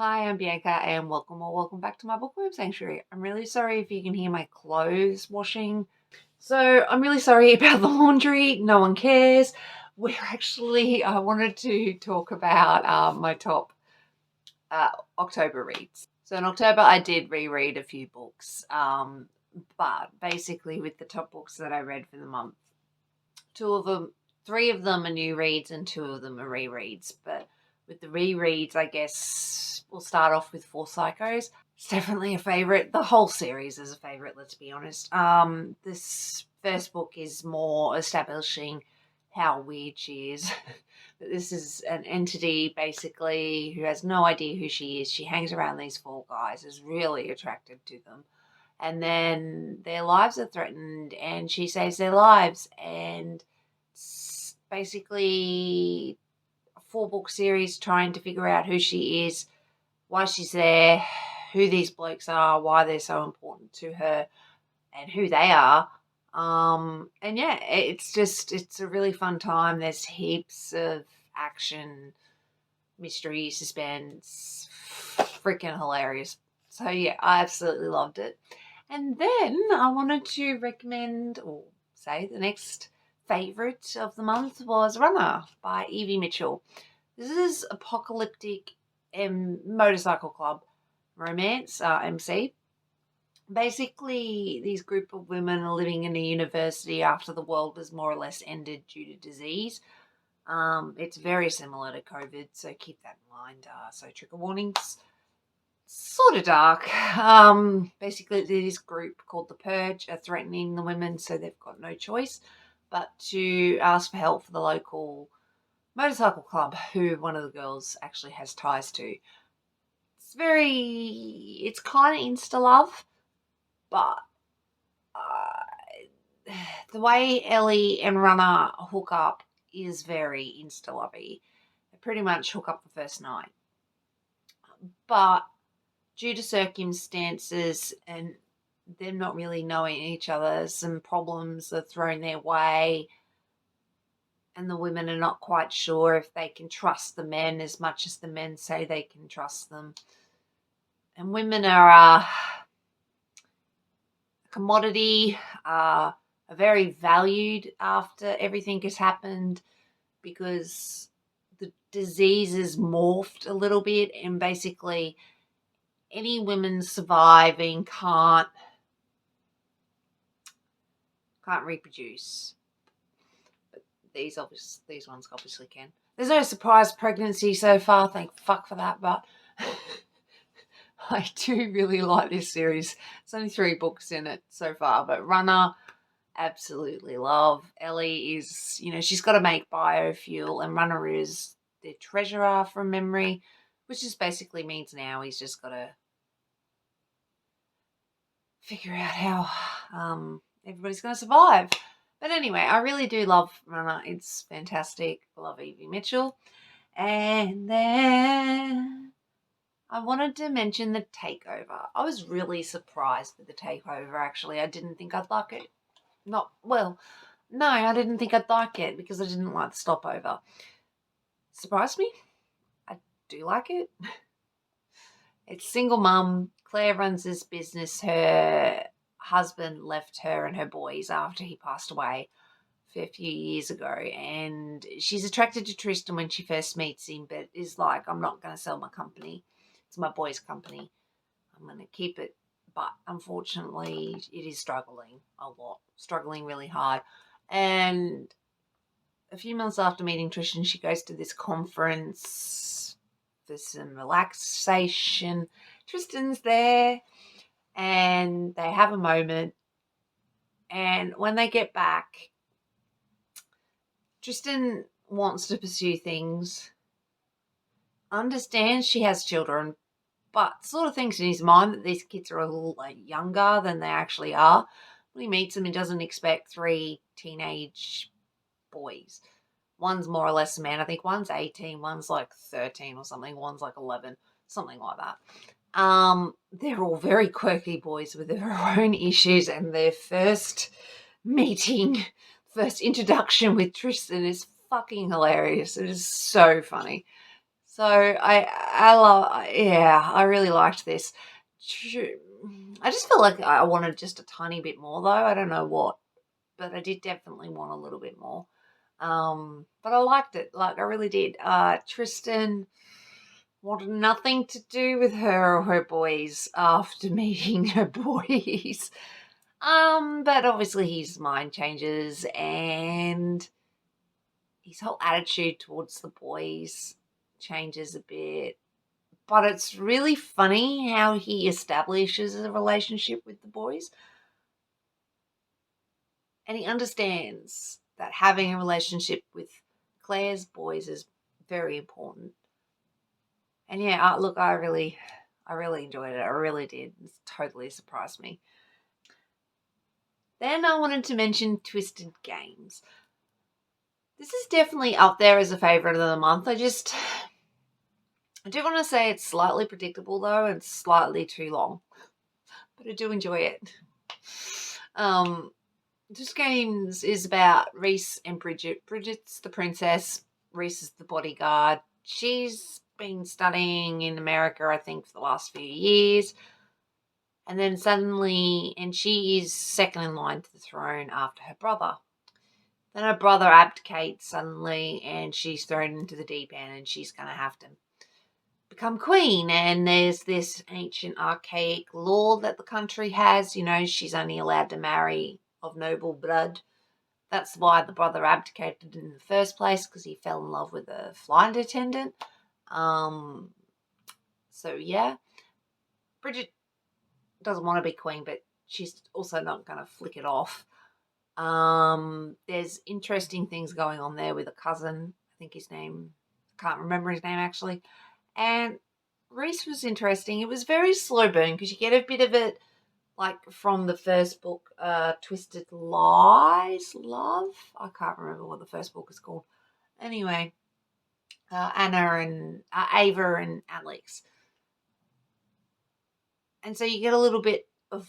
Hi, I'm Bianca, and welcome back to my bookworm sanctuary. I'm really sorry if you can hear my clothes washing. So I'm really sorry about the laundry. No one cares. I wanted to talk about my top uh, October reads. So in October, I did reread a few books, but basically with the top books that I read for the month, two of them, three of them are new reads and two of them are rereads. But with the rereads, I guess we'll start off with Four Psychos. It's definitely a favorite. The whole series is a favorite, let's be honest. This first book is more establishing how weird she is. This is an entity basically who has no idea who she is. She hangs around these four guys, is really attracted to them. And then their lives are threatened and she saves their lives. And it's basically a 4-book series trying to figure out who she is, why she's there, who these blokes are, why they're so important to her, and who they are. And yeah, it's a really fun time. There's heaps of action, mystery, suspense, freaking hilarious. So yeah, I absolutely loved it. And then I wanted to recommend, or say, the next favourite of the month was Runner by Evie Mitchell. This is apocalyptic motorcycle club romance, MC. Basically, these group of women are living in a university after the world has more or less ended due to disease. It's very similar to COVID, so keep that in mind. So trigger warnings. Sort of dark. Basically, this group called the Purge are threatening the women, so they've got no choice but to ask for help for the local motorcycle club, who one of the girls actually has ties to. It's kind of insta love, but the way Ellie and Runner hook up is very insta lovey. They pretty much hook up the first night, but due to circumstances and them not really knowing each other, some problems are thrown their way, and the women are not quite sure if they can trust the men as much as the men say they can trust them. And women are a commodity, are very valued after everything has happened, because the disease has morphed a little bit, and basically any women surviving can't reproduce. But these ones obviously can. There's no surprise pregnancy so far, thank fuck for that, but I do really like this series. There's only 3 books in it so far, but Runner, absolutely love. Ellie is, she's got to make biofuel, and Runner is the treasurer from memory, which just basically means now he's just got to figure out how everybody's going to survive. But anyway, I really do love Runner. It's fantastic. I love Evie Mitchell. And then I wanted to mention The Takeover. I was really surprised with The Takeover, actually. I didn't think I'd like it. I didn't think I'd like it because I didn't like The Stopover. Surprised me. I do like it. It's single mum. Claire runs this business. Her husband left her and her boys after he passed away a few years ago, and she's attracted to Tristan when she first meets him, but is like, I'm not going to sell my company. It's my boy's company. I'm going to keep it. But unfortunately, it is struggling a lot, struggling really hard. And a few months after meeting Tristan, she goes to this conference for some relaxation. Tristan's there and they have a moment. And when they get back, Tristan wants to pursue things, understands she has children, but sort of thinks in his mind that these kids are a little younger than they actually are. When he meets them, he doesn't expect 3 teenage boys. One's more or less a man. I think one's 18, one's like 13 or something, one's like 11, something like that. They're all very quirky boys with their own issues, and their first introduction with Tristan is fucking hilarious. It is so funny. So I love, yeah, I really liked this. I just felt like I wanted just a tiny bit more though. I don't know what, but I did definitely want a little bit more. But I liked it. Like I really did. Tristan wanted nothing to do with her or her boys after meeting her boys. But obviously his mind changes and his whole attitude towards the boys changes a bit. But it's really funny how he establishes a relationship with the boys. And he understands that having a relationship with Claire's boys is very important. And yeah, look, I really enjoyed it. I really did. It totally surprised me. Then I wanted to mention Twisted Games. This is definitely up there as a favourite of the month. I do want to say it's slightly predictable though and slightly too long. But I do enjoy it. This Games is about Reese and Bridget. Bridget's the princess. Reese is the bodyguard. She's been studying in America, I think, for the last few years. And then suddenly, and she is second in line to the throne after her brother. Then her brother abdicates suddenly and she's thrown into the deep end and she's going to have to become queen. And there's this ancient archaic law that the country has. You know, she's only allowed to marry of noble blood. That's why the brother abdicated in the first place, because he fell in love with a flight attendant. So yeah, Bridget doesn't want to be queen, but she's also not going to flick it off. There's interesting things going on there with a cousin. I think his name, I can't remember his name actually. And Reese was interesting. It was very slow burn because you get a bit of it like from the first book, Twisted Lies, Love. I can't remember what the first book is called. Anyway, Anna and Ava and Alex. And so you get a little bit of,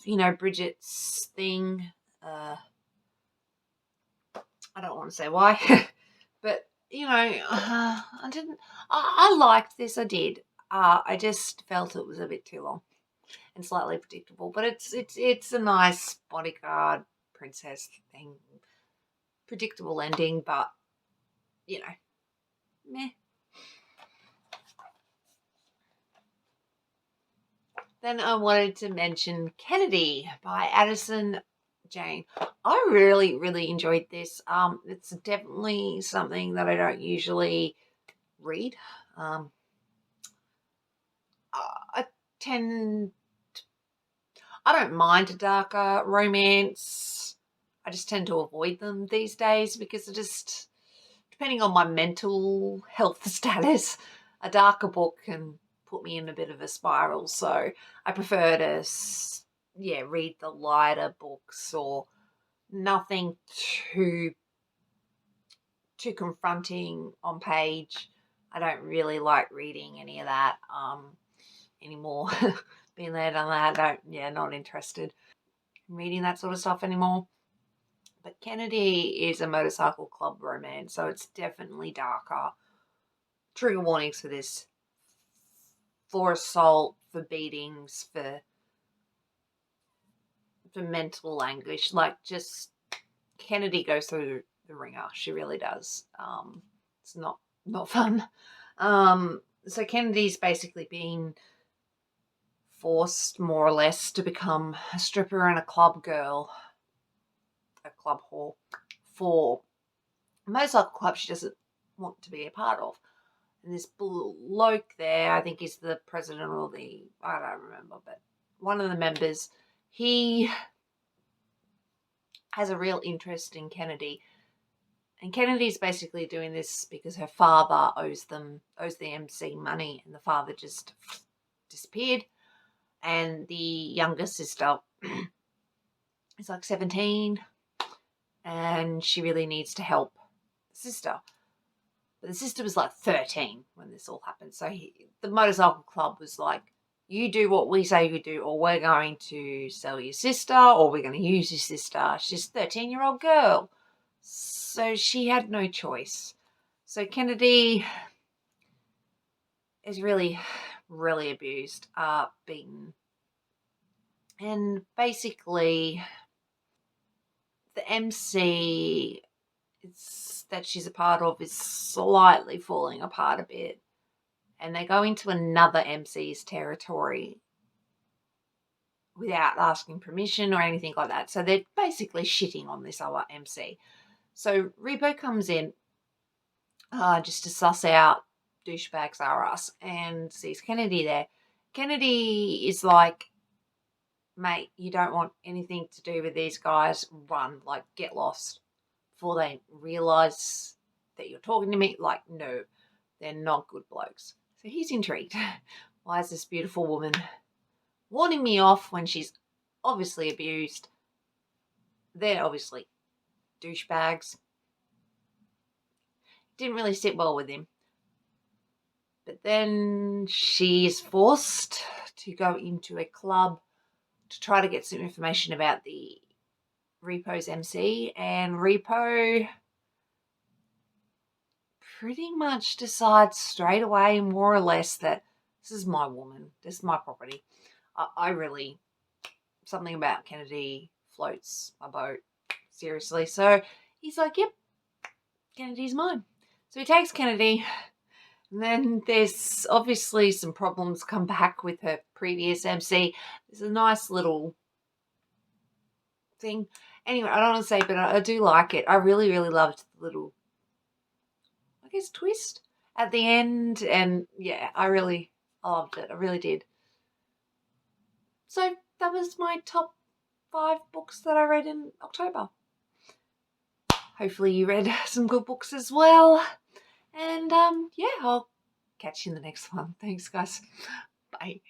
you know, Bridget's thing. I don't want to say why, but you know, I liked this. I did. I just felt it was a bit too long and slightly predictable. But it's a nice bodyguard princess thing. Predictable ending, but you know, meh. Then I wanted to mention Kennedy by Addison Jane. I really, really enjoyed this. It's definitely something that I don't usually read. I tend, I don't mind a darker romance. I just tend to avoid them these days because depending on my mental health status, a darker book can put me in a bit of a spiral. So I prefer to, read the lighter books or nothing too confronting on page. I don't really like reading any of that anymore. Been there, done that. Not interested in reading that sort of stuff anymore. But Kennedy is a motorcycle club romance, so it's definitely darker. Trigger warnings for this: for assault, for beatings, for mental anguish. Like, just Kennedy goes through the ringer. She really does. It's not fun. So Kennedy's basically been forced, more or less, to become a stripper and a club girl, a club whore, for a motorcycle club she doesn't want to be a part of. And this bloke there, I think he's the president or I don't remember, but one of the members, he has a real interest in Kennedy. And Kennedy's basically doing this because her father owes the MC money, and the father just disappeared. And the younger sister is like 17, and she really needs to help the sister. But the sister was like 13 when this all happened. So the motorcycle club was like, you do what we say you do, or we're going to sell your sister, or we're going to use your sister. She's a 13-year-old girl. So she had no choice. So Kennedy is really, really abused, beaten. And basically, the MC that she's a part of is slightly falling apart a bit. And they go into another MC's territory without asking permission or anything like that. So they're basically shitting on this other MC. So Repo comes in just to suss out douchebags are us and sees Kennedy there. Kennedy is like, mate, you don't want anything to do with these guys. Run, like, get lost. Before they realise that you're talking to me, like, no, they're not good blokes. So he's intrigued. Why is this beautiful woman warning me off when she's obviously abused? They're obviously douchebags. Didn't really sit well with him. But then she's forced to go into a club to try to get some information about the Repo's MC, and Repo pretty much decides straight away, more or less, that this is my woman, this is my property. I really, something about Kennedy floats my boat, seriously. So he's like, yep, Kennedy's mine. So he takes Kennedy, and then there's obviously some problems come back with her previous MC. There's a nice little thing. Anyway, I don't want to say, but I do like it. I really, really loved the little, I guess, twist at the end. And yeah, I loved it. I really did. So that was my top 5 books that I read in October. Hopefully you read some good books as well. And yeah, I'll catch you in the next one. Thanks, guys. Bye.